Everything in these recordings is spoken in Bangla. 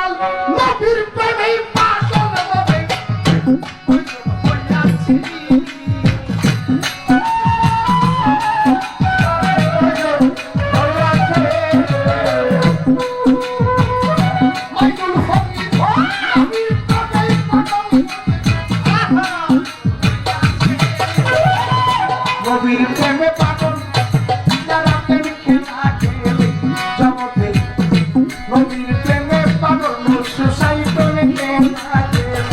পাগল নবীর প্রেমে পাগল হবে হইয়াছি নবীর প্রেমে পাগল যারা প্রেম খেলা খেলে জগতে নবীর প্রেমে পাগল সুসাই করে খেলা খেলে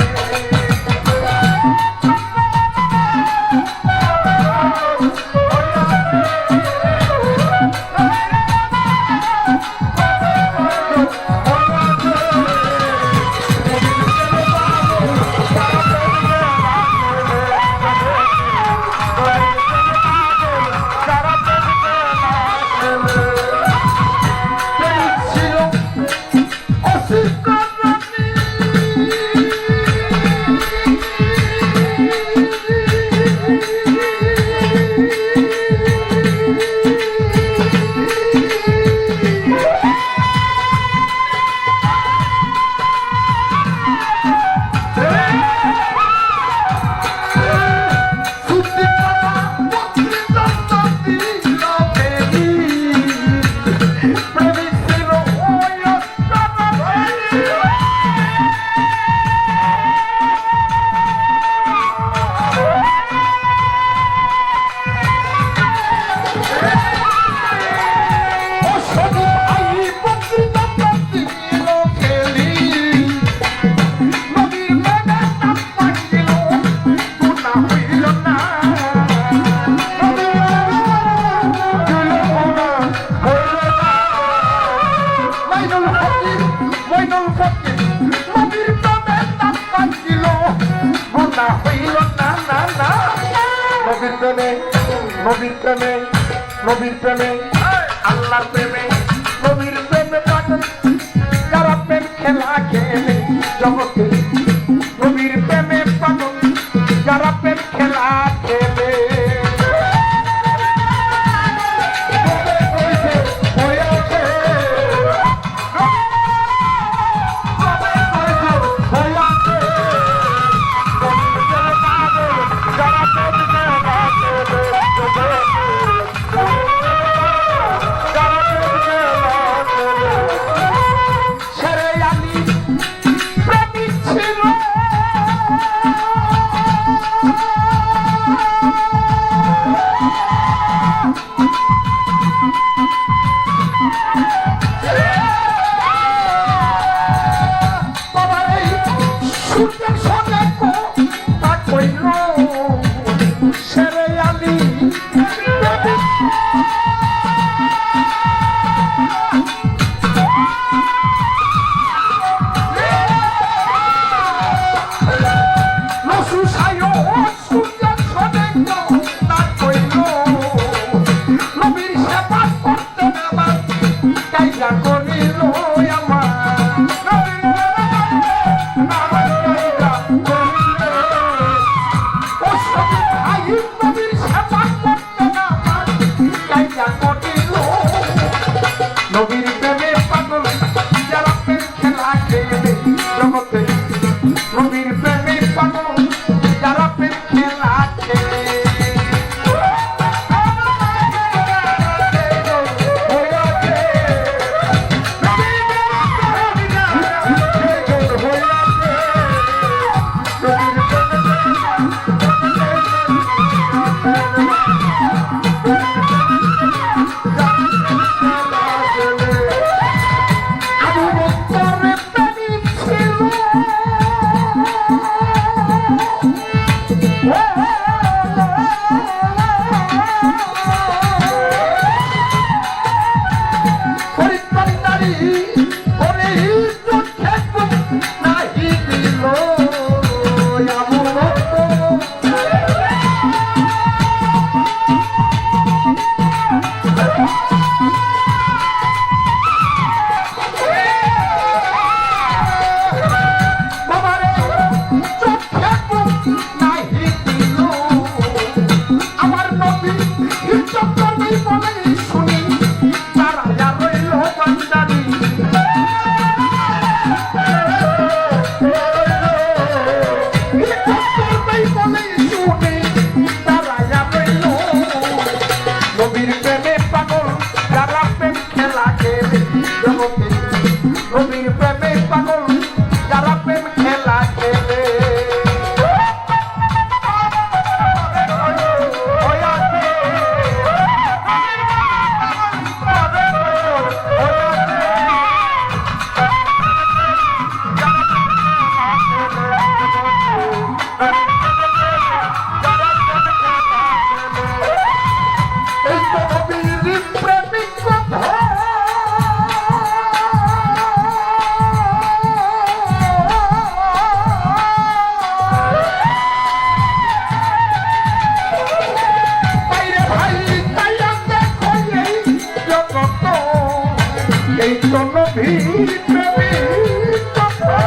নবীর প্রেমে আল্লাহর প্রেমে নবীর প্রেমে পাগল যারা প্রেম খেলা খেলে জগতে নবীর প্রেমে পাগল যারা প্রেম খেলা খেলে নবীর প্রেমে পাগল যারা প্রেম খেলা খেলে এই তো নবীর প্রেমিক কথা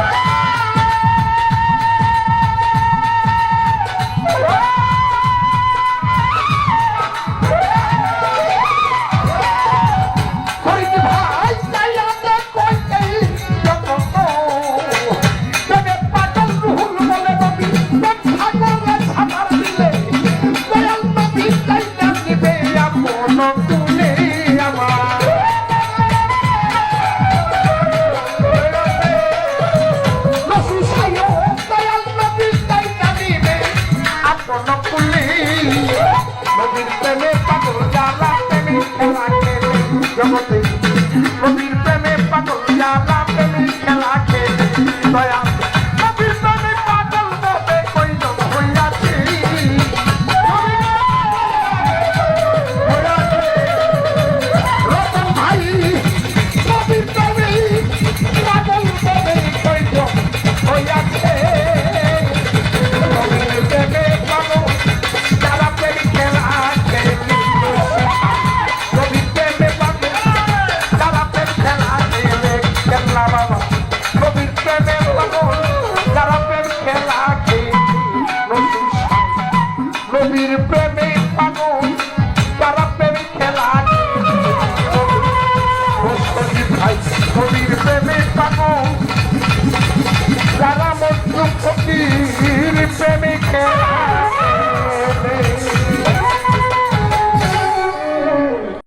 ফরিদ ভাই তাইয়াতে কইতেই যত তবে পাগল রুহুল বলে নবী পাগলের সামার দিলে দয়াল নবী তাইয়া দিবে আপন তুলে আমার নবীর প্রেমে পাগল যারা প্রেমে খেলা খেলে জগতে